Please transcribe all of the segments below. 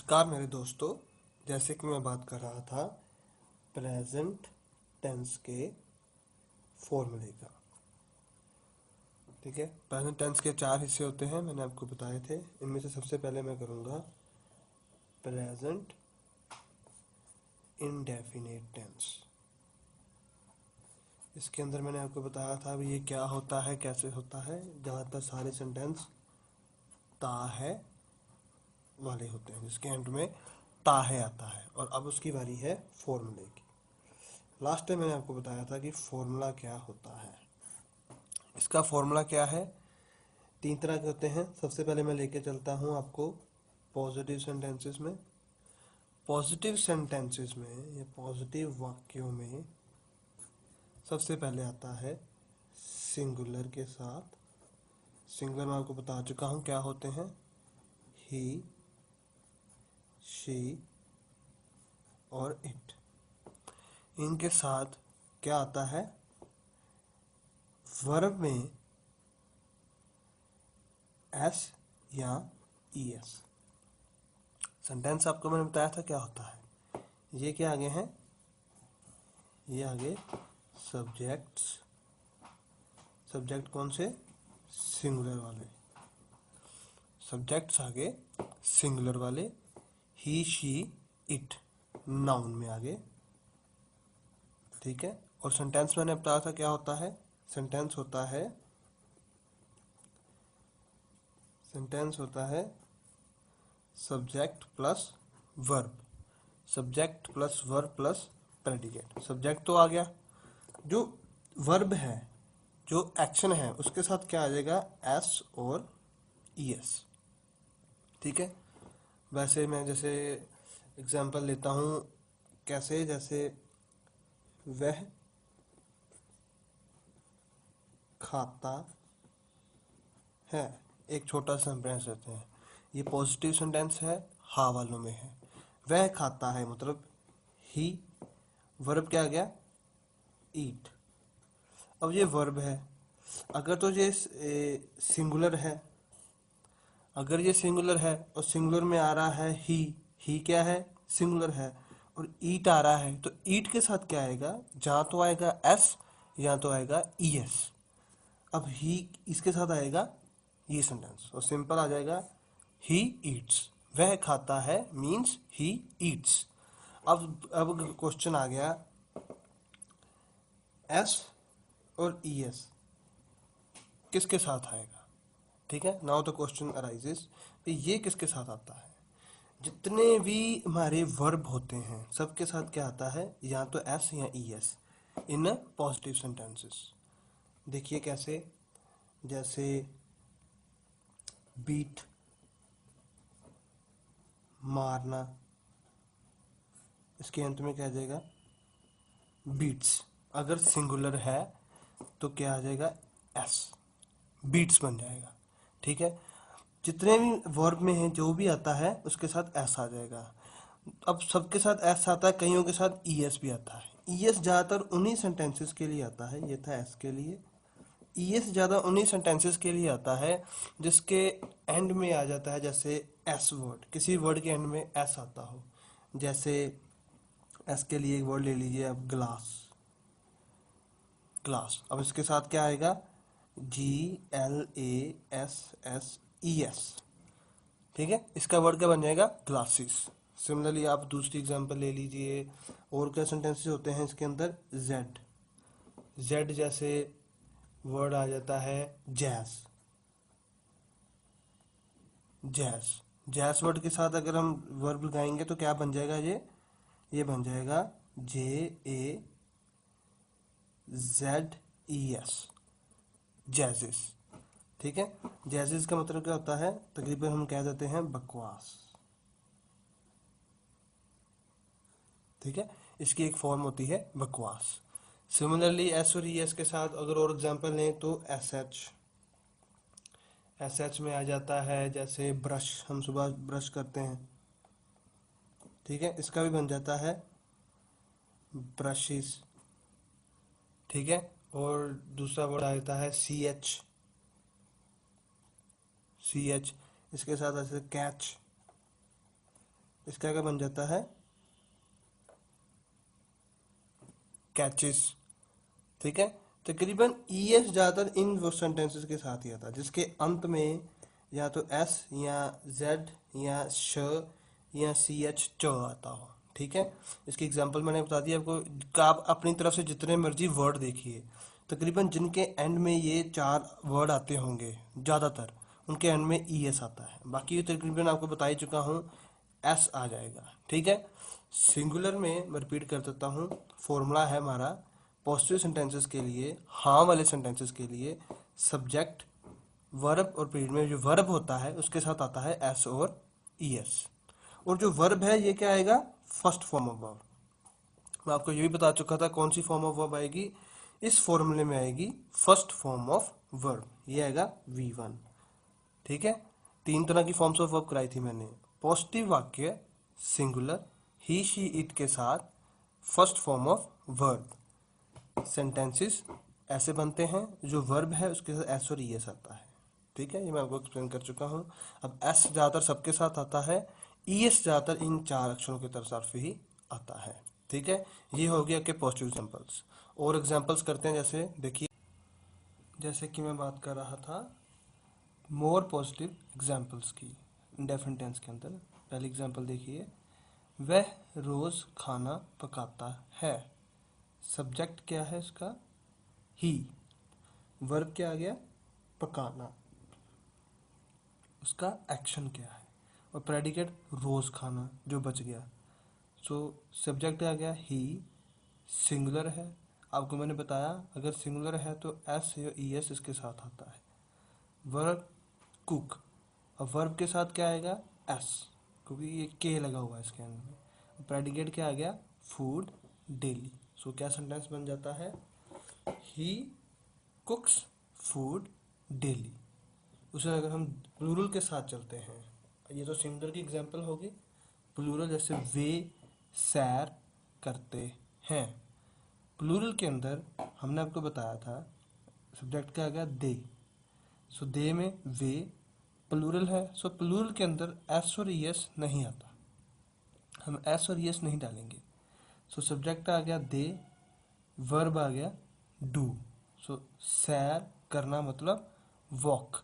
नमस्कार मेरे दोस्तों। जैसे कि मैं बात कर रहा था प्रेजेंट टेंस के फॉर्मूले का। ठीक है, प्रेजेंट टेंस के 4 हिस्से होते हैं, मैंने आपको बताए थे। इनमें से सबसे पहले मैं करूँगा प्रेजेंट इंडेफिनिट टेंस। इसके अंदर मैंने आपको बताया था भी ये क्या होता है, कैसे होता है। ज़्यादातर सारे सेंटेंस ता है वाले होते हैं, जिसके एंड में ता है आता है। और अब उसकी बारी है फॉर्मूले की। लास्ट टाइम मैंने आपको बताया था कि फॉर्मूला क्या होता है। इसका फॉर्मूला क्या है, 3 तरह के होते हैं। सबसे पहले मैं लेके चलता हूँ आपको पॉजिटिव सेंटेंसेस में। पॉजिटिव सेंटेंसेस में या पॉजिटिव वाक्यों में सबसे पहले आता है सिंगुलर के साथ। सिंगुलर मैं आपको बता चुका हूँ क्या होते हैं, ही, शी और इट। इनके साथ क्या आता है, वर्ब में एस या ईएस। सेंटेंस आपको मैंने बताया था क्या होता है। ये क्या आगे हैं, ये आगे सब्जेक्ट्स। सब्जेक्ट कौन से, सिंगुलर वाले। सब्जेक्ट्स आगे सिंगुलर वाले। ही, शी, इट नाउन में आगे। ठीक है, और सेंटेंस मैंने बताया था क्या होता है। सेंटेंस होता है subject plus verb. Subject plus verb plus predicate. Subject तो आ गया, जो वर्ब है, जो एक्शन है, उसके साथ क्या आ जाएगा, एस और ईएस। ठीक है, वैसे मैं जैसे एग्जांपल लेता हूँ, कैसे, जैसे वह खाता है, एक छोटा सा सेंटेंस लेते हैं। ये पॉजिटिव सेंटेंस है, हा वालों में है। वह खाता है मतलब ही, वर्ब क्या आ गया, ईट। अब ये वर्ब है, अगर तो ये सिंगुलर है, अगर ये सिंगुलर है और सिंगुलर में आ रहा है ही क्या है, सिंगुलर है, और ईट आ रहा है, तो ईट के साथ क्या आएगा, जहाँ तो आएगा एस या तो आएगा ईएस। अब ही इसके साथ आएगा ये सेंटेंस और सिंपल आ जाएगा ही ईट्स। वह खाता है मीन्स ही ईट्स। अब क्वेश्चन आ गया, एस और ईएस किसके साथ आएगा। ठीक है, नाउ द क्वेश्चन अराइजेस, ये किसके साथ आता है। जितने भी हमारे वर्ब होते हैं सबके साथ क्या आता है, या तो एस या ईएस इन पॉजिटिव सेंटेंसेस। देखिए कैसे, जैसे बीट, मारना, इसके अंत में क्या आ जाएगा, बीट्स। अगर सिंगुलर है तो क्या आ जाएगा, एस, बीट्स बन जाएगा। ठीक है, जितने भी वर्ब में है जो भी आता है उसके साथ एस आ जाएगा। अब सबके साथ एस आता है, कईयों के साथ ईएस भी आता है। ईएस ज़्यादातर उन्हीं सेंटेंसेस के लिए आता है, ये था एस के लिए। ईएस ज़्यादा उन्हीं सेंटेंसेस के लिए आता है जिसके एंड में आ जाता है, जैसे एस वर्ड, किसी वर्ड के एंड में एस आता हो। जैसे एस के लिए एक वर्ड ले लीजिए अब, ग्लास। ग्लास, अब इसके साथ क्या आएगा, GLASSES। ठीक है, इसका वर्ड क्या बन जाएगा, ग्लासेस। सिमिलरली आप दूसरी एग्जांपल ले लीजिए, और क्या सेंटेंसेस होते हैं इसके अंदर, जेड। जेड जैसे वर्ड आ जाता है जैज। जैज, जैज वर्ड के साथ अगर हम वर्ब लगाएंगे तो क्या बन जाएगा, ये बन जाएगा JAZES, जैजिस। ठीक है, जैजिस का मतलब क्या होता है, तकरीबन हम कह देते हैं बकवास। ठीक है, इसकी एक फॉर्म होती है बकवास। सिमिलरली एस और ईएस के साथ अगर और एग्जांपल लें तो एस एच में आ जाता है, जैसे ब्रश, हम सुबह ब्रश करते हैं। ठीक है, इसका भी बन जाता है ब्रशिस। ठीक है, और दूसरा वर्ड आ जाता है सी एच, इसके साथ ऐसे कैच। इसका क्या बन जाता है, कैचेस। ठीक है, तकरीबन ईएस ज़्यादातर इन वो सेंटेंसेस के साथ ही आता है जिसके अंत में या तो एस या जेड या श या सी एच च आता हो। ठीक है, इसकी एग्जांपल मैंने बता दी आपको, आप अपनी तरफ से जितने मर्जी वर्ड देखिए, तकरीबन जिनके एंड में ये चार वर्ड आते होंगे ज़्यादातर, उनके एंड में ई एस आता है। बाकी तकरीबन आपको बता ही चुका हूँ, एस आ जाएगा। ठीक है, सिंगुलर में मैं रिपीट कर देता हूँ, फॉर्मूला है हमारा पॉजिटिव सेंटेंसेस के लिए, हाँ वाले सेंटेंसेस के लिए सब्जेक्ट वर्ब और पीरियड में जो वर्ब होता है उसके साथ आता है एस और ई एस। और जो वर्ब है ये क्या आएगा, फर्स्ट फॉर्म ऑफ वर्ब। मैं आपको ये भी बता चुका था कौन सी फॉर्म ऑफ वर्ब आएगी, इस फॉर्मूले में आएगी फर्स्ट फॉर्म ऑफ वर्ब, ये आएगा V1। ठीक है, तीन तरह की फॉर्म्स ऑफ वर्ब कराई थी मैंने। पॉजिटिव वाक्य सिंगुलर ही शी इट के साथ first form of verb, sentences ऐसे बनते हैं जो वर्ब है उसके साथ एस और ई एस आता है। ठीक है, ये मैं आपको एक्सप्लेन कर चुका हूँ। अब एस ज़्यादातर सबके साथ आता है, ई एस ज़्यादातर इन चार अक्षरों की तरफ ही आता है। ठीक है, ये हो गया कि पॉजिटिव एग्जांपल्स। और एग्जांपल्स करते हैं, जैसे देखिए, जैसे कि मैं बात कर रहा था मोर पॉजिटिव एग्जांपल्स की इंडेफिनिट टेंस के अंदर। पहली एग्जांपल देखिए, वह रोज़ खाना पकाता है। सब्जेक्ट क्या है इसका, ही। वर्ब क्या आ गया, पकाना। उसका एक्शन क्या है, और प्रेडिकेट रोज खाना जो बच गया। सो सब्जेक्ट आ गया ही, सिंगुलर है। आपको मैंने बताया अगर सिंगुलर है तो एस या ई एस इसके साथ आता है। वर्ब कुक, और वर्ब के साथ क्या आएगा, एस, क्योंकि ये के लगा हुआ है इसके अंदर में। प्रेडिकेट क्या आ गया, फूड डेली। सो क्या सेंटेंस बन जाता है, ही कुक्स फूड डेली। उसे अगर हम प्लूरल के साथ चलते हैं, ये तो सिंगुलर की एग्जांपल होगी। प्लूरल जैसे वे सैर करते हैं। प्लूरल के अंदर हमने आपको बताया था सब्जेक्ट क्या आ गया, दे। सो दे में वे प्लूरल है, सो प्लूरल के अंदर एस और एस नहीं आता, हम एस और एस नहीं डालेंगे। सो सब्जेक्ट आ गया दे, वर्ब आ गया डू। सो सैर करना मतलब वॉक,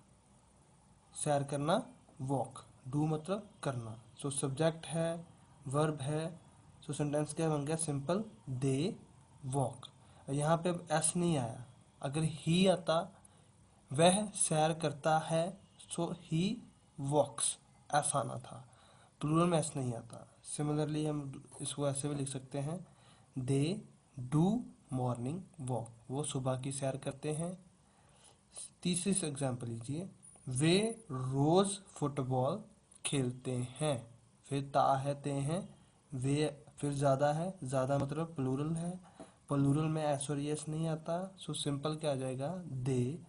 सैर करना वॉक, डू मतलब करना। सो सब्जेक्ट है, वर्ब है, सो सेंटेंस क्या बन गया, सिंपल दे वॉक। यहाँ पे अब एस नहीं आया, अगर ही आता, वह सैर करता है, सो ही वॉक्स, एस आना था। प्लूरल में एस नहीं आता। सिमिलरली हम इसको ऐसे भी लिख सकते हैं, दे डू मॉर्निंग वॉक, वो सुबह की सैर करते हैं। तीसरी से एग्जाम्पल लीजिए, वे रोज फुटबॉल खेलते हैं। फिर ता है ते हैं, वे फिर ज़्यादा है, ज़्यादा मतलब प्लूरल है, प्लूरल में एस और एस नहीं आता। सो सिंपल क्या आ जाएगा, दे।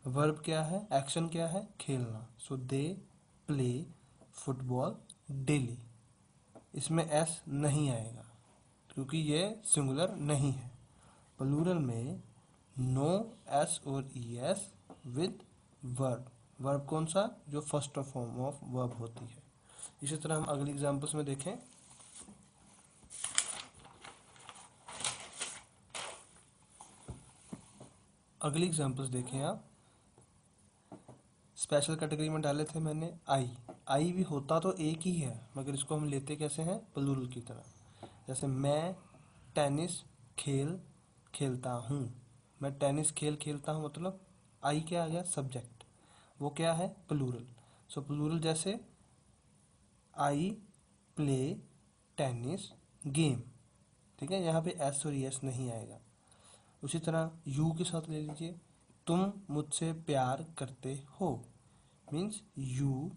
वर्ब क्या है, एक्शन क्या है, खेलना। सो दे प्ले फुटबॉल डेली। इसमें एस नहीं आएगा क्योंकि ये सिंगुलर नहीं है। प्लूरल में नो एस और E S with verb. Verb कौन सा, जो फर्स्ट फॉर्म ऑफ वर्ब होती है। इसी तरह हम अगली एग्जांपल्स में देखें। अगली एग्जांपल्स देखें आप, स्पेशल कैटेगरी में डाले थे मैंने आई। आई भी होता तो एक ही है, मगर इसको हम लेते कैसे हैं, प्लूरल की तरह। जैसे मैं टेनिस खेल खेलता हूँ। मैं टेनिस खेल खेलता हूँ मतलब आई क्या आ गया, सब्जेक्ट, वो क्या है, प्लूरल। सो प्लूरल जैसे आई प्ले टेनिस गेम। ठीक है, यहाँ पे एस और एस नहीं आएगा। उसी तरह यू के साथ ले लीजिए, तुम मुझसे प्यार करते हो, मीन्स यू,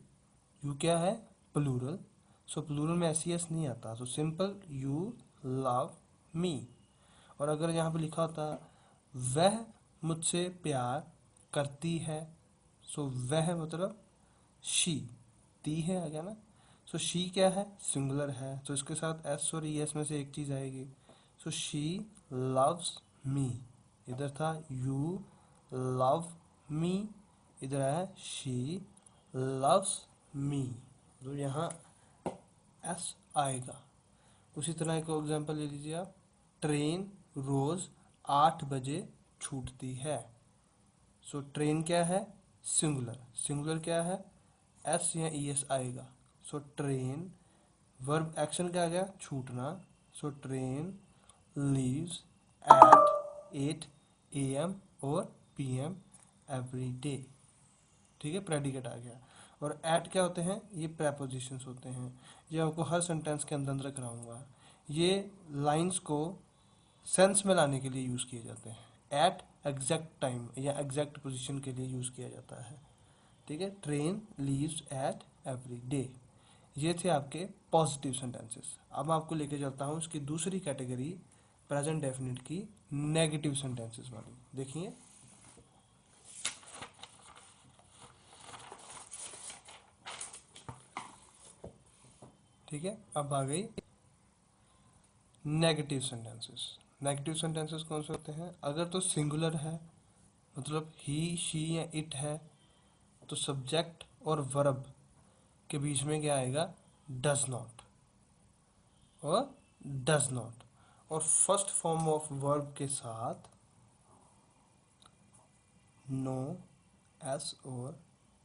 यू क्या है, प्लूरल। सो प्लूरल में एस एस नहीं आता। So simple you love me. और अगर यहाँ पे लिखा होता वह मुझसे प्यार करती है, सो वह मतलब शी, ती है आ गया ना। सो शी क्या है, सिंगुलर है, तो इसके साथ एस और ई एस में से एक चीज़ आएगी। सो शी लव्स मी, इधर था यू लव मी, इधर है शी लव्स मी, तो यहाँ एस आएगा। उसी तरह एक एग्जांपल ले लीजिए आप, ट्रेन रोज 8 बजे छूटती है। सो ट्रेन क्या है, सिंगुलर, सिंगुलर क्या है, एस या ई एस आएगा। सो ट्रेन, वर्ब एक्शन क्या आ गया, छूटना। So train leaves eight 8 AM और PM एवरी डे। ठीक है, प्रेडिकेट आ गया। और एट क्या होते हैं, ये प्रेपोजिशंस होते हैं। ये आपको हर सेंटेंस के अंदर अंदर कराऊंगा। ये लाइंस को सेंस में लाने के लिए यूज़ किए जाते हैं। एट एग्जैक्ट टाइम या एग्जैक्ट पोजीशन के लिए यूज़ किया जाता है। ठीक है, train leaves at every day. ये थे आपके पॉजिटिव सेंटेंसेस। अब मैं आपको लेके चलता हूँ इसकी दूसरी कैटेगरी, प्रेजेंट डेफिनिट की, नेगेटिव सेंटेंसेस वाली। देखिए, ठीक है, अब आ गई नेगेटिव सेंटेंसेस। नेगेटिव सेंटेंसेस कौन से होते हैं, अगर तो सिंगुलर है, मतलब ही शी या इट है, तो सब्जेक्ट और वर्ब के बीच में क्या आएगा, डज नॉट और डज नॉट, और फर्स्ट फॉर्म ऑफ वर्ब के साथ नो, एस और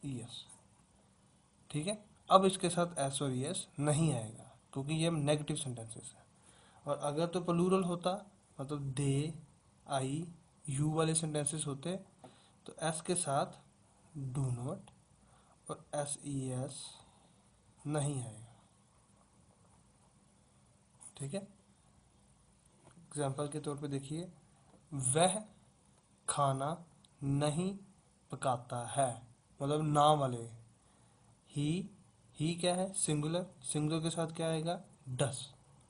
ई एस। ठीक है, अब इसके साथ एस और ई एस नहीं आएगा क्योंकि ये नेगेटिव सेंटेंसेस है। और अगर तो प्लूरल होता, मतलब दे, आई, यू वाले सेंटेंसेस होते, तो एस के साथ डू नॉट और एस ई एस नहीं आएगा। ठीक है, एग्जाम्पल के तौर पे देखिए, वह खाना नहीं पकाता है, मतलब नाम वाले। ही क्या है, सिंगुलर, सिंगुलर के साथ क्या आएगा, डस।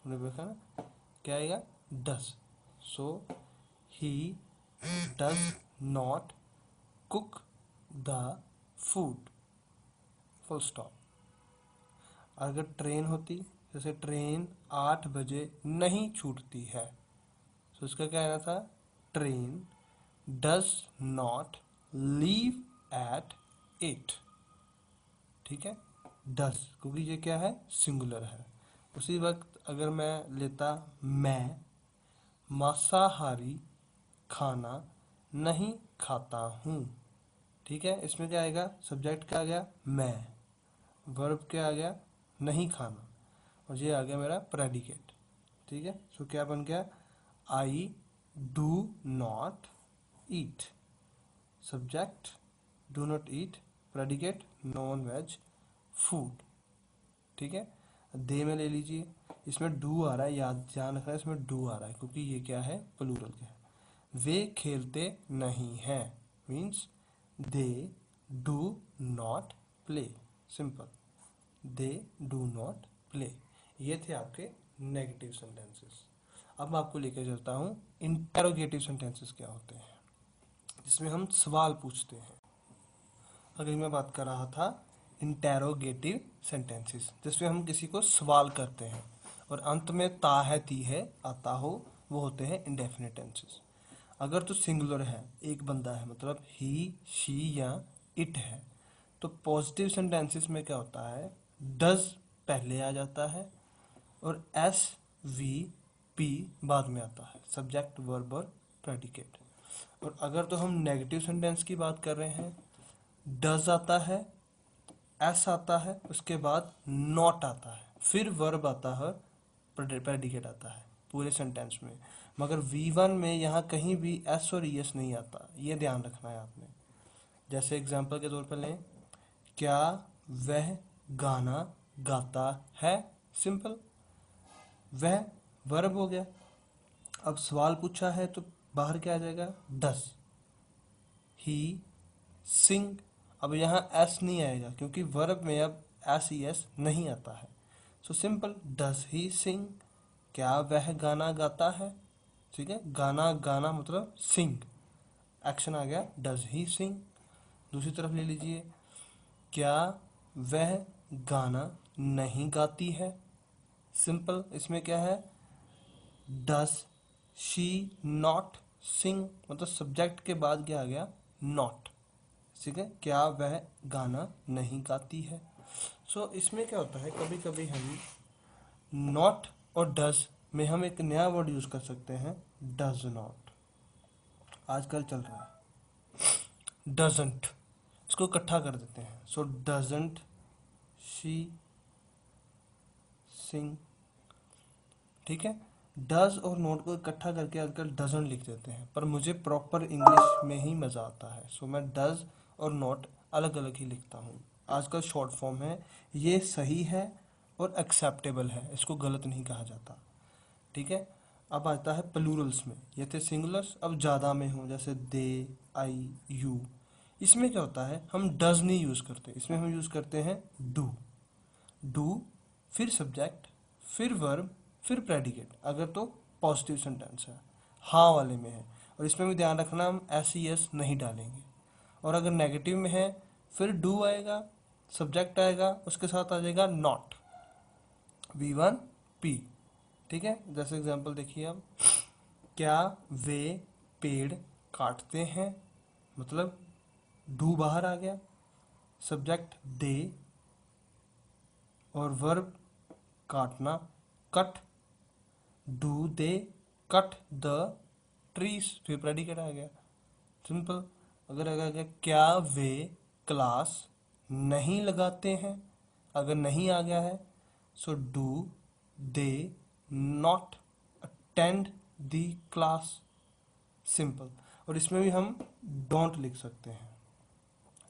हमने देखा ना, क्या आएगा, does. So he does not cook the food, full stop. अगर ट्रेन होती, जैसे ट्रेन 8 बजे नहीं छूटती है, तो इसका क्या आना था, train does not leave at 8। ठीक है, डज, क्योंकि ये क्या है, सिंगुलर है। उसी वक्त अगर मैं लेता, मैं मांसाहारी खाना नहीं खाता हूँ। ठीक है, इसमें क्या आएगा, सब्जेक्ट क्या आ गया, मैं, वर्ब क्या आ गया, नहीं खाना, और ये आ गया मेरा प्रेडिकेट। ठीक है, सो क्या बन गया, I do not eat, subject do not eat, predicate non veg food. ठीक है, दे में ले लीजिए, इसमें डू आ रहा है, याद ध्यान रखना है, इसमें डू आ रहा है क्योंकि ये क्या है, प्लूरल के है। वे खेलते नहीं हैं, means they do not play, simple, they do not play. ये थे आपके नेगेटिव सेंटेंसेस। अब मैं आपको लेकर चलता हूँ इंटेरोगेटिव सेंटेंसेस क्या होते हैं, जिसमें हम सवाल पूछते हैं। अगर मैं बात कर रहा था इंटेरोगेटिव सेंटेंसेस, जिसमें हम किसी को सवाल करते हैं और अंत में ता है ती है आता हो, वो होते हैं इंडेफिनिट टेंसेस। अगर तो सिंगुलर है, एक बंदा है, मतलब ही शी या इट है, तो पॉजिटिव सेंटेंसेस में क्या होता है, डज पहले आ जाता है और एस वी पी बाद में आता है, सब्जेक्ट वर्ब और प्रेडिकेट। और अगर तो हम नेगेटिव सेंटेंस की बात कर रहे हैं, डज आता है, एस आता है, उसके बाद नॉट आता है, फिर वर्ब आता है, प्रेडिकेट आता है पूरे सेंटेंस में। मगर V1 में यहाँ कहीं भी एस और ई एस नहीं आता, ये ध्यान रखना है आपने। जैसे एग्जांपल के तौर पर लें, क्या वह गाना गाता है, सिंपल, वह वर्ब हो गया। अब सवाल पूछा है तो बाहर क्या आ जाएगा, डस ही सिंग। अब यहाँ एस नहीं आएगा क्योंकि वर्ब में अब एस ई एस नहीं आता है। सो सिंपल, डस ही सिंग, क्या वह गाना गाता है। ठीक है, गाना गाना मतलब सिंग, एक्शन आ गया, डज ही सिंग। दूसरी तरफ ले लीजिए, क्या वह गाना नहीं गाती है, सिंपल, इसमें क्या है, डज शी नॉट सिंग, मतलब सब्जेक्ट के बाद क्या आ गया, नॉट। ठीक है, क्या वह गाना नहीं गाती है। सो इसमें क्या होता है, कभी कभी हम नॉट और डज में हम एक नया वर्ड यूज कर सकते हैं, डज नॉट, आजकल चल रहा है। डजंट, इसको इकट्ठा कर देते हैं, सो डजंट शी सिंग, ठीक है। डज और नॉट को इकट्ठा करके आजकल डजंट लिख देते हैं, पर मुझे प्रॉपर इंग्लिश में ही मज़ा आता है, सो मैं डज और नॉट अलग अलग ही लिखता हूँ। आजकल शॉर्ट फॉर्म है, ये सही है और एक्सेप्टेबल है, इसको गलत नहीं कहा जाता, ठीक है। अब आता है प्लूरल्स में, ये थे सिंगुलर्स, अब ज़्यादा में हो जैसे दे, आई, यू। इसमें क्या होता है, हम डज नहीं यूज़ करते, इसमें हम यूज़ करते हैं डू। डू फिर सब्जेक्ट फिर वर्ब फिर प्रेडिकेट, अगर तो पॉजिटिव सेंटेंस है, हाँ वाले में है। और इसमें भी ध्यान रखना, हम एस ई एस नहीं डालेंगे। और अगर नेगेटिव में है फिर डू आएगा, सब्जेक्ट आएगा, उसके साथ आ जाएगा नॉट, V1 P, ठीक है। जैसे एग्जांपल देखिए अब, क्या वे पेड़ काटते हैं, मतलब डू बाहर आ गया, सब्जेक्ट दे और वर्ब काटना, cut, do they cut the trees, फिर प्रेडिकेट आ गया, सिंपल। अगर आ गया क्या वे क्लास नहीं लगाते हैं, अगर नहीं आ गया है, so do they not attend the class, simple. और इसमें भी हम डोंट लिख सकते हैं,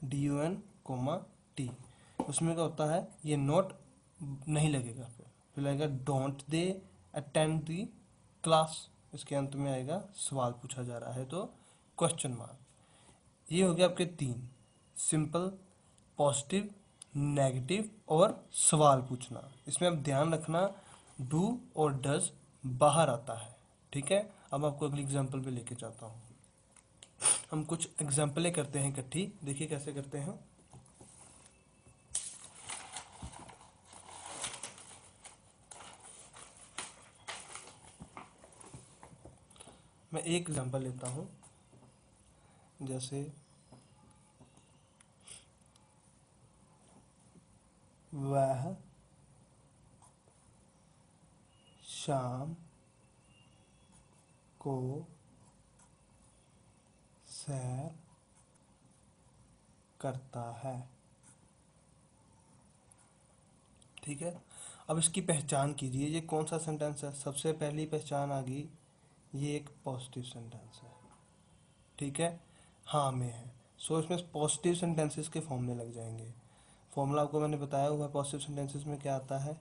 DON कोमा टी, उसमें क्या होता है, ये नोट नहीं लगेगा, फिर लगेगा don't they attend the class, इसके अंत में आएगा सवाल पूछा जा रहा है तो क्वेश्चन मार्क। ये हो गया आपके तीन, सिंपल, पॉजिटिव, नेगेटिव और सवाल पूछना। इसमें अब ध्यान रखना डू और डज बाहर आता है, ठीक है। अब आपको अगली एग्जांपल पे लेके जाता हूँ, हम कुछ एग्जांपलें करते हैं इकट्ठी, देखिए कैसे करते हैं। मैं एक एग्जांपल लेता हूँ, जैसे वह शाम को सैर करता है, ठीक है। अब इसकी पहचान कीजिए, ये कौन सा सेंटेंस है, सबसे पहली पहचान आ गई, ये एक पॉजिटिव सेंटेंस है, ठीक है, हाँ में है, सो इसमें पॉजिटिव सेंटेंसेस के फॉर्मूले लग जाएंगे। फॉर्मूला आपको मैंने बताया हुआ है, पॉजिटिव सेंटेंसेस में क्या आता है,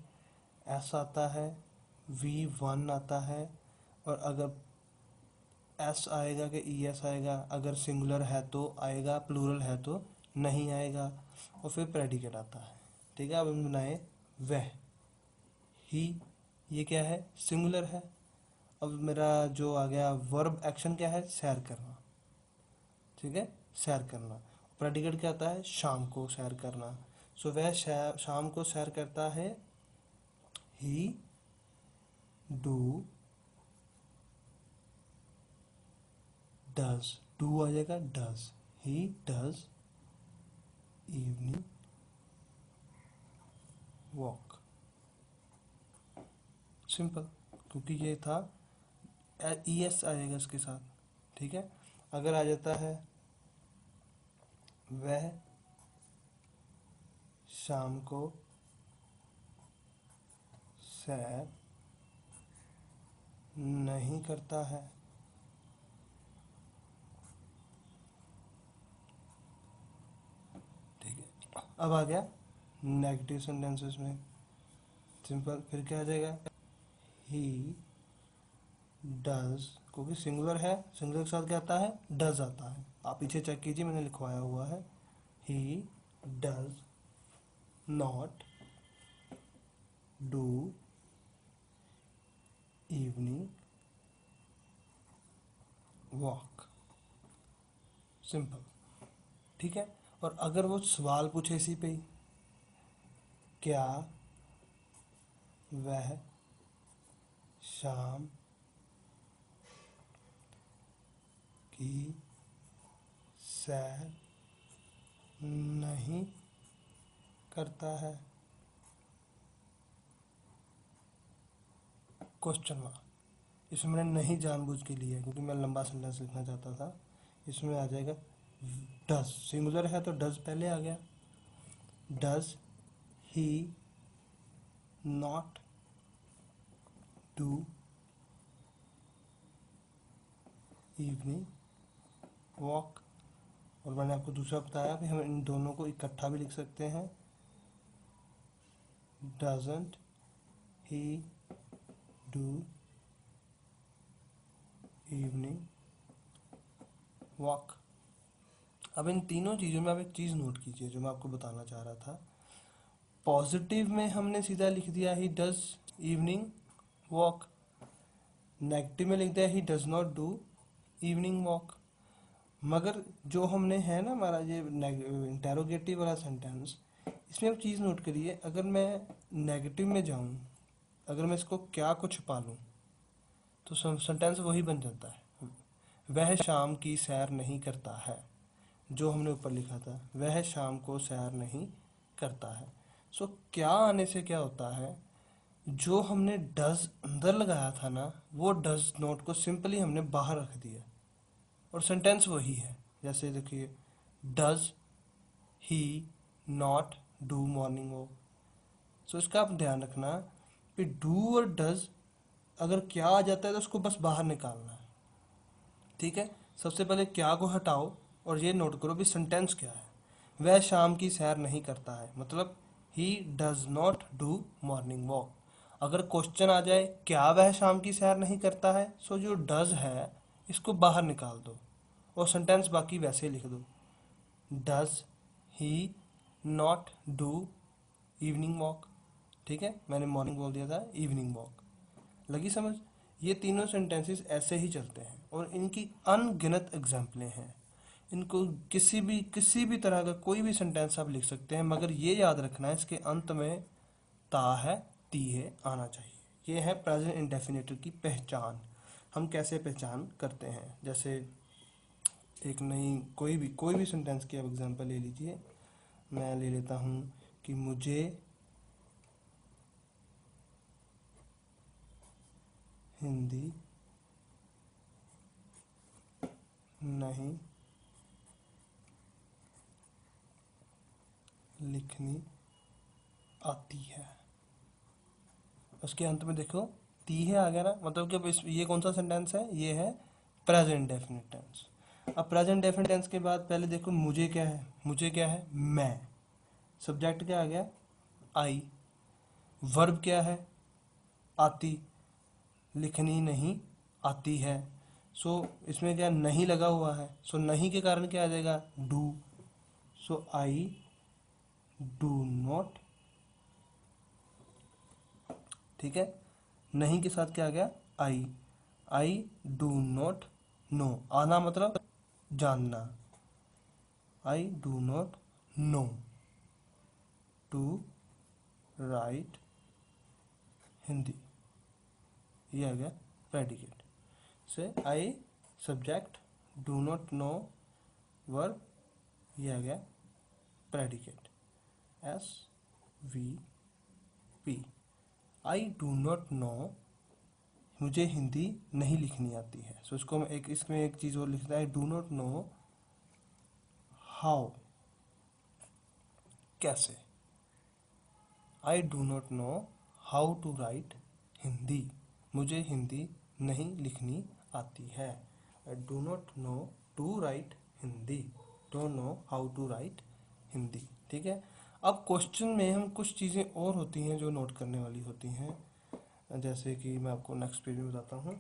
एस आता है, V1 आता है, और अगर एस आएगा कि ई एस आएगा, अगर सिंगुलर है तो आएगा, प्लूरल है तो नहीं आएगा, और फिर प्रेडिकेट आता है, ठीक है। अब हम बनाए वह, ही, ये क्या है, सिंगुलर है। अब मेरा जो आ गया वर्ब एक्शन क्या है, सैर करना, ठीक है, सैर करना। प्रेडिकेट क्या आता है, शाम को सैर करना, सो वह शाम को सैर करता है, ही डू डज, डू आ जाएगा does, he does evening walk, simple, क्योंकि ये था ई एस आएगा इसके साथ, ठीक है। अगर आ जाता है वह शाम को सैर नहीं करता है, ठीक है। अब आ गया नेगेटिव सेंटेंसेस में, सिंपल, फिर क्या आ जाएगा, ही डज, क्योंकि सिंगुलर है, सिंगुलर के साथ क्या आता है, डज आता है, आप पीछे चेक कीजिए, मैंने लिखवाया हुआ है, ही does not do evening walk, simple, ठीक है। और अगर वो सवाल पूछे इसी पे ही, क्या वह शाम की सैर नहीं करता है, क्वेश्चन मार्क। इसमें मैंने नहीं जानबूझ के लिया क्योंकि मैं लंबा सेंटेंस लिखना चाहता था। इसमें आ जाएगा डज, सिंगुलर है तो डज पहले आ गया। Does he not do evening walk. और मैंने आपको दूसरा बताया कि हम इन दोनों को इकट्ठा भी लिख सकते हैं। Doesn't he do evening walk. अब इन तीनों चीज़ों में आप एक चीज़ नोट कीजिए जो मैं आपको बताना चाह रहा था। पॉजिटिव में हमने सीधा लिख दिया he does evening walk, negative में लिख दिया ही does not do evening walk. मगर जो हमने है ना हमारा ये इंटेरोगेटिव वाला सेंटेंस, इसमें आप चीज़ नोट करिए, अगर मैं नेगेटिव में जाऊं, अगर मैं इसको क्या को छुपा लूं तो सेंटेंस वही बन जाता है। वह शाम की सैर नहीं करता है, जो हमने ऊपर लिखा था, वह शाम को सैर नहीं करता है। सो क्या आने से क्या होता है, जो हमने डज अंदर लगाया था ना, वो डज नोट को सिंपली हमने बाहर रख दिया और सेंटेंस वही है। जैसे देखिए, does he not do morning walk. So इसका आप ध्यान रखना कि डू और डज अगर क्या आ जाता है तो उसको बस बाहर निकालना है। ठीक है, सबसे पहले क्या को हटाओ और ये नोट करो भी सेंटेंस क्या है। वह शाम की सैर नहीं करता है, मतलब ही does not do morning walk. अगर क्वेश्चन आ जाए क्या वह शाम की सैर नहीं करता है, सो जो डज है इसको बाहर निकाल दो और सेंटेंस बाकी वैसे ही लिख दो। Does he not do evening walk. ठीक है, मैंने मॉर्निंग बोल दिया था, इवनिंग वॉक। लगी समझ? ये तीनों सेंटेंसेस ऐसे ही चलते हैं और इनकी अनगिनत एग्जाम्पलें हैं। इनको किसी भी तरह का कोई भी सेंटेंस आप लिख सकते हैं, मगर ये याद रखना है इसके अंत में ता है ती है आना चाहिए। ये है प्रेजेंट इंडेफिनेटर की पहचान। हम कैसे पहचान करते हैं, जैसे एक नई कोई भी सेंटेंस की आप एग्जांपल ले लीजिए। मैं ले लेता हूँ कि मुझे हिंदी नहीं लिखनी आती है। उसके अंत में देखो ती है आ गया ना, मतलब कि अब ये कौन सा सेंटेंस है, ये है प्रेजेंट डेफिनेट टेंस। अब प्रेजेंट डेफिनेट टेंस के बाद पहले देखो मुझे क्या है, मुझे क्या है, मैं। सब्जेक्ट क्या आ गया, आई। वर्ब क्या है, आती। लिखनी नहीं आती है। सो इसमें क्या नहीं लगा हुआ है, सो नहीं के कारण क्या आ जाएगा, do. So I do not. ठीक है, नहीं के साथ क्या आ गया, आई डू नॉट नो। आना मतलब जानना। I do not know to write Hindi. ये आ गया प्रेडिकेट से। I subject, do not know verb, ये आ गया predicate S V P. I do not know, मुझे हिंदी नहीं लिखनी आती है। सो इसको मैं इसमें एक चीज़ और लिखता है, डू नॉट नो हाउ, कैसे। I do not know how to write Hindi, मुझे हिंदी नहीं लिखनी आती है। I do not know to write Hindi, don't know how to write Hindi. ठीक है, अब क्वेश्चन में हम कुछ चीज़ें और होती हैं जो नोट करने वाली होती हैं, जैसे कि मैं आपको नेक्स्ट पेज में बताता हूँ।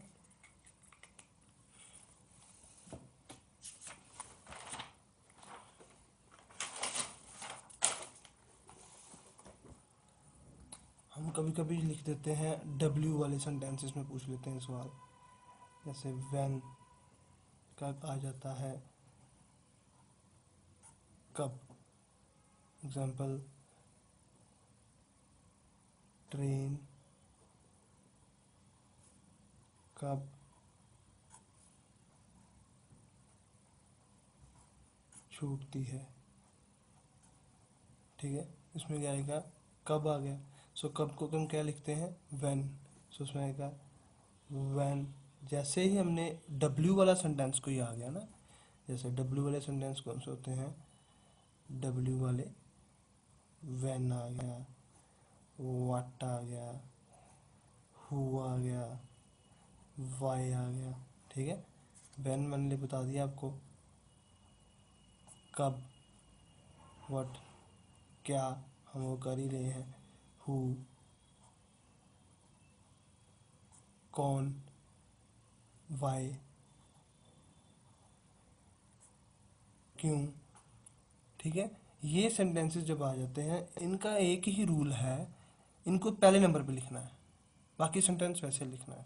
हम कभी कभी लिख देते हैं डब्ल्यू वाले सेंटेंसेस में पूछ लेते हैं सवाल, जैसे व्हेन का आ जाता है कब। एग्जाम्पल, ट्रेन कब छूटती है। ठीक है, इसमें क्या आएगा, कब आ गया। सो कब को हम क्या लिखते हैं, व्हेन। सो उसमें आएगा व्हेन, जैसे ही हमने डब्ल्यू वाला सेंटेंस कोई आ गया ना, जैसे डब्ल्यू वाले सेंटेंस कौन से होते हैं, डब्ल्यू वाले, व्हेन आ गया, व्हाट आ गया, हु आ गया, वाई आ गया, ठीक है। व्हेन मैंने बता दिया आपको, कब, व्हाट, क्या, हम वो कर ही रहे हैं, हु, कौन, वाई, क्यों, ठीक है। ये सेंटेंसेस जब आ जाते हैं, इनका एक ही रूल है, इनको पहले नंबर पे लिखना है, बाकी सेंटेंस वैसे लिखना है।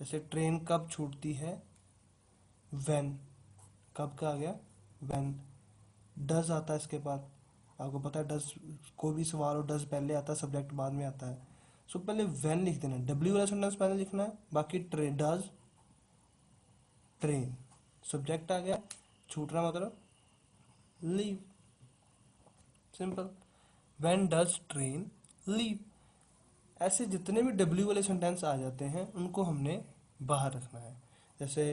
जैसे ट्रेन कब छूटती है, व्हेन, कब का आ गया, व्हेन। डज आता है इसके बाद, आपको पता है डज, कोई भी सवाल हो डज पहले आता है, सब्जेक्ट बाद में आता है। सो पहले व्हेन लिख देना, डब्ल्यू वाला सेंटेंस पहले लिखना है, बाकी ट्रेन, डज, ट्रेन, सब्जेक्ट आ गया, छूटना मतलब leave, simple. When does train leave. ऐसे जितने भी डब्ल्यू वाले सेंटेंस आ जाते हैं उनको हमने बाहर रखना है। जैसे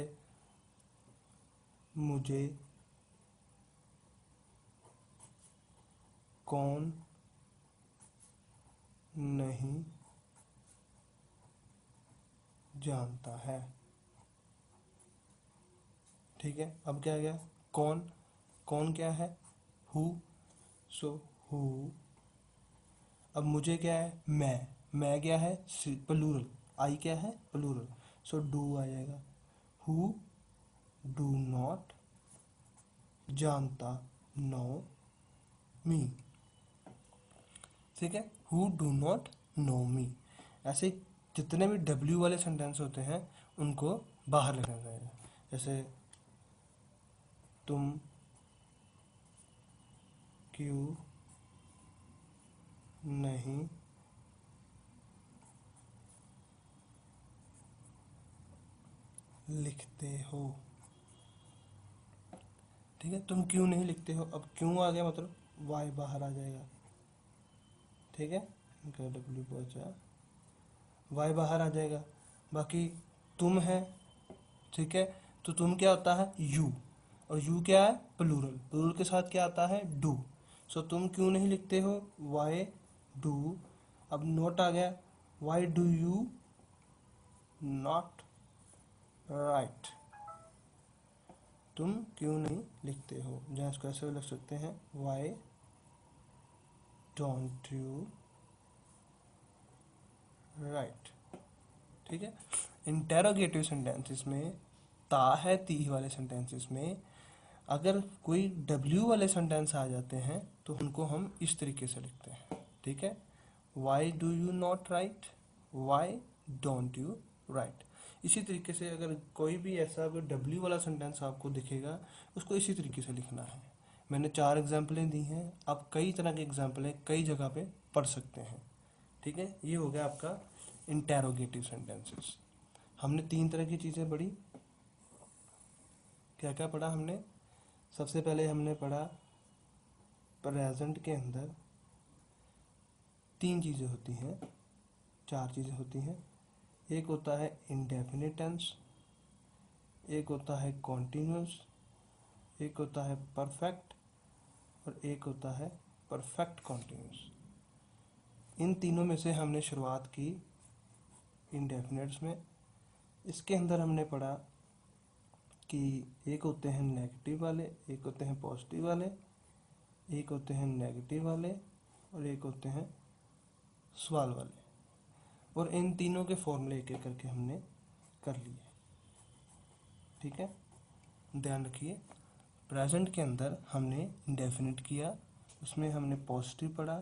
मुझे कौन नहीं जानता है, ठीक है। अब क्या आ गया, कौन, कौन क्या है, हु, सो हु। अब मुझे क्या है, मैं क्या है, प्लूरल, आई क्या है, प्लूरल, सो डू आ जाएगा। हु डू नॉट जानता, नो मी, ठीक है। हु डू नॉट नो मी। ऐसे जितने भी डब्ल्यू वाले सेंटेंस होते हैं उनको बाहर रखना चाहिए। जैसे तुम क्यों नहीं लिखते हो, ठीक है। तुम क्यों नहीं लिखते हो, अब क्यों आ गया मतलब वाई बाहर आ जाएगा, ठीक है। इनका डब्ल्यू पहुंचा, वाई बाहर आ जाएगा। बाकी तुम है, ठीक है, तो तुम क्या होता है, यू, और यू क्या है, प्लूरल, प्लूरल के साथ क्या आता है, डू। सो तुम क्यों नहीं लिखते हो, वाई डू। अब नोट आ गया, why do you not right, तुम क्यों नहीं लिखते हो। जहाँ इसको ऐसे भी लिख सकते हैं, वाई डोंट यू राइट, ठीक है। इंटेरोगेटिव सेंटेंसेस में, ता है ती वाले सेंटेंसेस में अगर कोई डब्ल्यू वाले सेंटेंस आ जाते हैं तो उनको हम इस तरीके से लिखते हैं, ठीक है। Why do you not right, why don't you right. इसी तरीके से अगर कोई भी ऐसा कोई डब्ल्यू वाला सेंटेंस आपको दिखेगा उसको इसी तरीके से लिखना है। मैंने 4 एग्जाम्पलें दी हैं, आप कई तरह के एग्जाम्पलें कई जगह पे पढ़ सकते हैं, ठीक है। ये हो गया आपका इंटेरोगेटिव सेंटेंसेस। हमने 3 तरह की चीज़ें पढ़ी। क्या क्या पढ़ा हमने, सबसे पहले हमने पढ़ा प्रेजेंट के अंदर 3 चीज़ें होती हैं, 4 चीज़ें होती हैं। एक होता है इंडेफिनिट टेंस, एक होता है कॉन्टिन्यूस, एक होता है परफेक्ट, और एक होता है परफेक्ट कॉन्टिन्यूस। इन तीनों में से हमने शुरुआत की इंडेफिनिट्स में। इसके अंदर हमने पढ़ा कि एक होते हैं नेगेटिव वाले, एक होते हैं पॉजिटिव वाले, एक होते हैं नेगेटिव वाले, और एक होते हैं सवाल वाले। और इन तीनों के फॉर्मूले एक एक करके हमने कर लिए, ठीक है। ध्यान रखिए, प्रेजेंट के अंदर हमने इंडेफिनिट किया, उसमें हमने पॉजिटिव पढ़ा,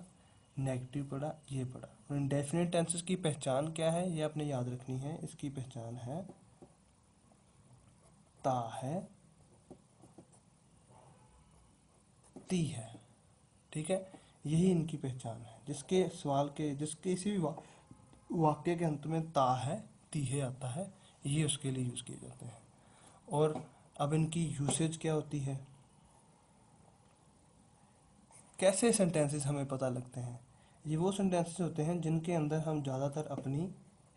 नेगेटिव पढ़ा, ये पढ़ा। और इंडेफिनिट टेंसेस की पहचान क्या है ये आपने याद रखनी है। इसकी पहचान है ता है ती है, ठीक है। यही इनकी पहचान है। जिसके सवाल के, जिसके किसी भी वाक्य के अंत में ता है ती है आता है, ये उसके लिए यूज़ किए जाते हैं। और अब इनकी यूसेज क्या होती है, कैसे सेंटेंसेस हमें पता लगते हैं। ये वो सेंटेंसेस होते हैं जिनके अंदर हम ज़्यादातर अपनी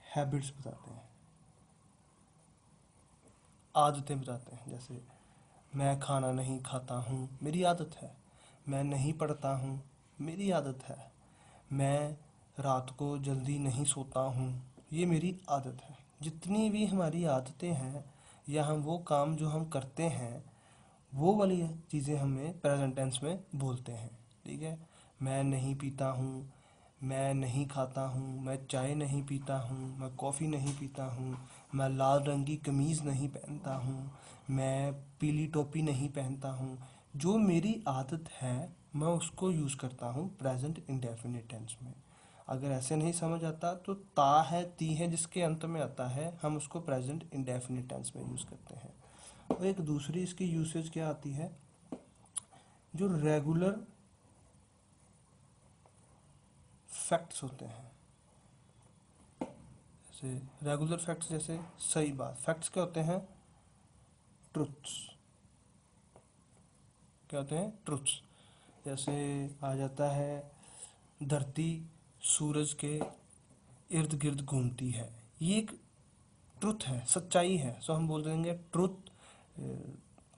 हैबिट्स बताते हैं, आदतें बताते हैं। जैसे मैं खाना नहीं खाता हूँ, मेरी आदत है। मैं नहीं पढ़ता हूँ, मेरी आदत है। मैं रात को जल्दी नहीं सोता हूँ, ये मेरी आदत है। जितनी भी हमारी आदतें हैं या हम वो काम जो हम करते हैं, वो वाली चीज़ें हमें प्रेजेंट टेंस में बोलते हैं। ठीक है। मैं नहीं पीता हूँ, मैं नहीं खाता हूँ, मैं चाय नहीं पीता हूँ, मैं कॉफ़ी नहीं पीता हूँ, मैं लाल रंग की कमीज़ नहीं पहनता हूँ, मैं पीली टोपी नहीं पहनता हूँ। जो मेरी आदत है मैं उसको यूज़ करता हूँ प्रेजेंट इंडेफिनिट टेंस में। अगर ऐसे नहीं समझ आता तो ता है, ती है जिसके अंत में आता है, हम उसको प्रेजेंट इंडेफिनिट टेंस में यूज़ करते हैं। और एक दूसरी इसकी यूसेज क्या आती है, जो रेगुलर फैक्ट्स होते हैं। जैसे रेगुलर फैक्ट्स, जैसे सही बात। फैक्ट्स क्या होते हैं, ट्रुथ्स। क्या होते हैं, ट्रुथ्स। जैसे आ जाता है धरती सूरज के इर्द गिर्द घूमती है, ये एक ट्रुथ है, सच्चाई है। सो हम बोल देंगे ट्रुथ,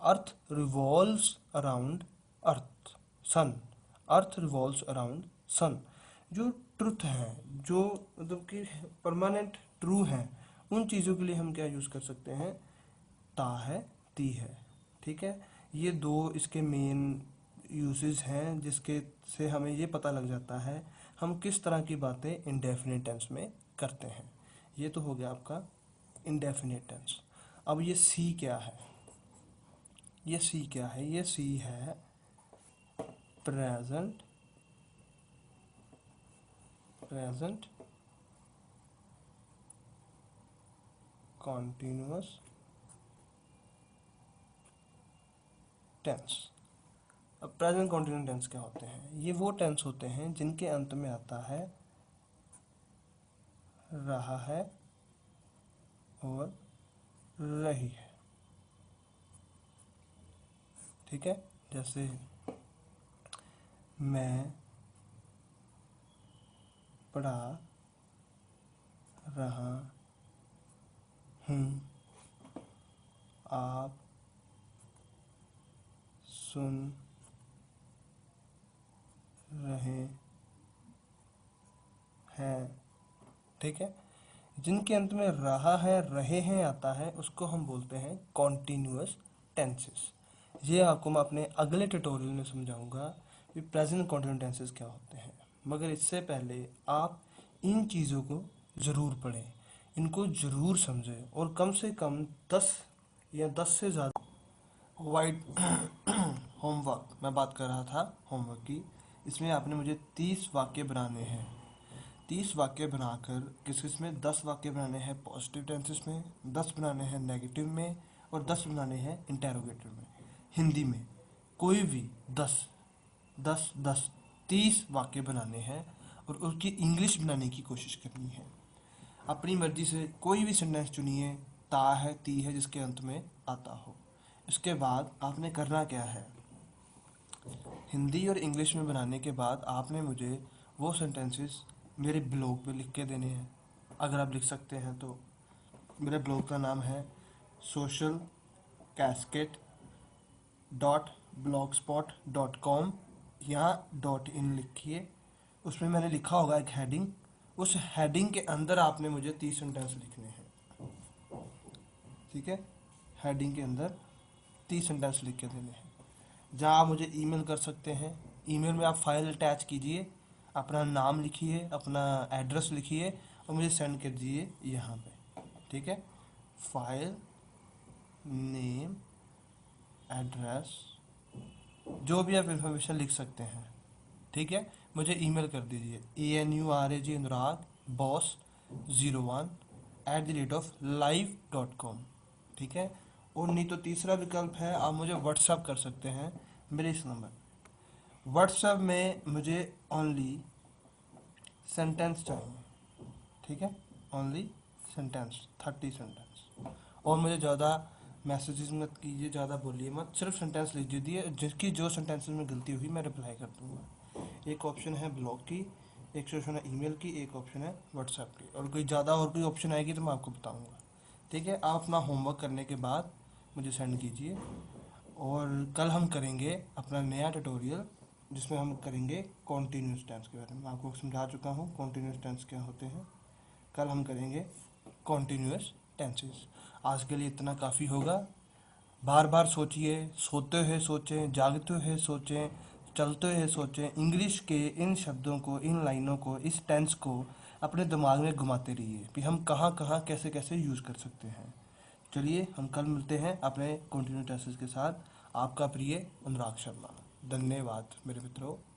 अर्थ रिवॉल्व्स अराउंड अर्थ सन। Earth revolves around sun. जो ट्रुथ है, जो मतलब कि परमानेंट ट्रू है, उन चीज़ों के लिए हम क्या यूज़ कर सकते हैं, ता है, ती है। ठीक है। ये दो इसके मेन यूसेज हैं जिसके से हमें ये पता लग जाता है हम किस तरह की बातें इंडेफिनिट टेंस में करते हैं। ये तो हो गया आपका इंडेफिनिट टेंस। अब ये सी क्या है, ये सी क्या है, ये सी है प्रेजेंट प्रेजेंट कॉन्टिन्यूअस टेंस। अब प्रेजेंट कॉन्टिन्यूअस टेंस क्या होते हैं, ये वो टेंस होते हैं जिनके अंत में आता है रहा है और रही है। ठीक है। जैसे मैं पढ़ा रहा हूँ, आप सुन रहे हैं। ठीक है। जिनके अंत में रहा है, रहे हैं आता है, उसको हम बोलते हैं कॉन्टिन्यूअस टेंसेस। ये आपको मैं अपने अगले ट्यूटोरियल में समझाऊंगा कि प्रेजेंट कॉन्टिन्यूअस टेंसेस क्या होते हैं। मगर इससे पहले आप इन चीज़ों को ज़रूर पढ़ें, इनको ज़रूर समझें और कम से कम 10 या 10 से ज़्यादा वाइड होमवर्क, मैं बात कर रहा था होमवर्क की। इसमें आपने मुझे 30 वाक्य बनाने हैं। 30 वाक्य बनाकर किस किस में, 10 वाक्य बनाने हैं पॉजिटिव टेंसेस में, 10 बनाने हैं नेगेटिव में, और 10 बनाने हैं इंटेरोगेटिव में। हिंदी में कोई भी 10 10 10 30 वाक्य बनाने हैं और उसकी इंग्लिश बनाने की कोशिश करनी है। अपनी मर्जी से कोई भी सेंटेंस चुनिए, ता है, ती है जिसके अंत में आता हो। इसके बाद आपने करना क्या है, हिंदी और इंग्लिश में बनाने के बाद आपने मुझे वो सेंटेंसेस मेरे ब्लॉग पे लिख के देने हैं। अगर आप लिख सकते हैं तो। मेरे ब्लॉग का नाम है socialcasket.blogspot.com। यहाँ .in लिखिए, उसमें मैंने लिखा होगा एक हेडिंग, उस हेडिंग के अंदर आपने मुझे 30 सेंटेंस लिखने हैं। ठीक है। हेडिंग के अंदर 30 सेंटेंस लिख के देने हैं। जहाँ आप मुझे ईमेल कर सकते हैं, ईमेल में आप फाइल अटैच कीजिए, अपना नाम लिखिए, अपना एड्रेस लिखिए और मुझे सेंड कर दीजिए यहाँ पे। ठीक है। फाइल नेम एड्रेस, जो भी आप इंफॉर्मेशन लिख सकते हैं। ठीक है। मुझे ईमेल कर दीजिए ANURAG अनुराग boss01@live.com। ठीक है। और नहीं तो तीसरा विकल्प है, आप मुझे व्हाट्सअप कर सकते हैं मेरे इस नंबर। व्हाट्सएप में मुझे ओनली सेंटेंस चाहिए। ठीक है। Only sentence, 30 sentence. और मुझे ज़्यादा मैसेजेस मत कीजिए, ज़्यादा बोलिए मत, सिर्फ सेंटेंस लिख दीजिए। जिसकी जो सेंटेंसेस में गलती हुई मैं रिप्लाई कर दूँगा। एक ऑप्शन है ब्लॉग की, एक ऑप्शन है ईमेल की, एक ऑप्शन है व्हाट्सएप की। और कोई ज़्यादा और कोई ऑप्शन आएगी तो मैं आपको बताऊँगा। ठीक है। आप अपना होमवर्क करने के बाद मुझे सेंड कीजिए। और कल हम करेंगे अपना नया ट्यूटोरियल जिसमें हम करेंगे कॉन्टीन्यूस टेंस के बारे में। मैं आपको समझा चुका हूँ कॉन्टीन्यूस टेंस क्या होते हैं। कल हम करेंगे कॉन्टीन्यूस टेंसेस। आज के लिए इतना काफ़ी होगा। बार बार सोचिए, सोते हुए सोचें, जागते हुए सोचें, चलते हुए सोचें। इंग्लिश के इन शब्दों को, इन लाइनों को, इस टेंस को अपने दिमाग में घुमाते रहिए कि हम कहाँ कहाँ कैसे कैसे यूज़ कर सकते हैं। चलिए हम कल मिलते हैं अपने कंटिन्यू टेंसेस के साथ। आपका प्रिय अनुराग शर्मा। धन्यवाद मेरे मित्रों।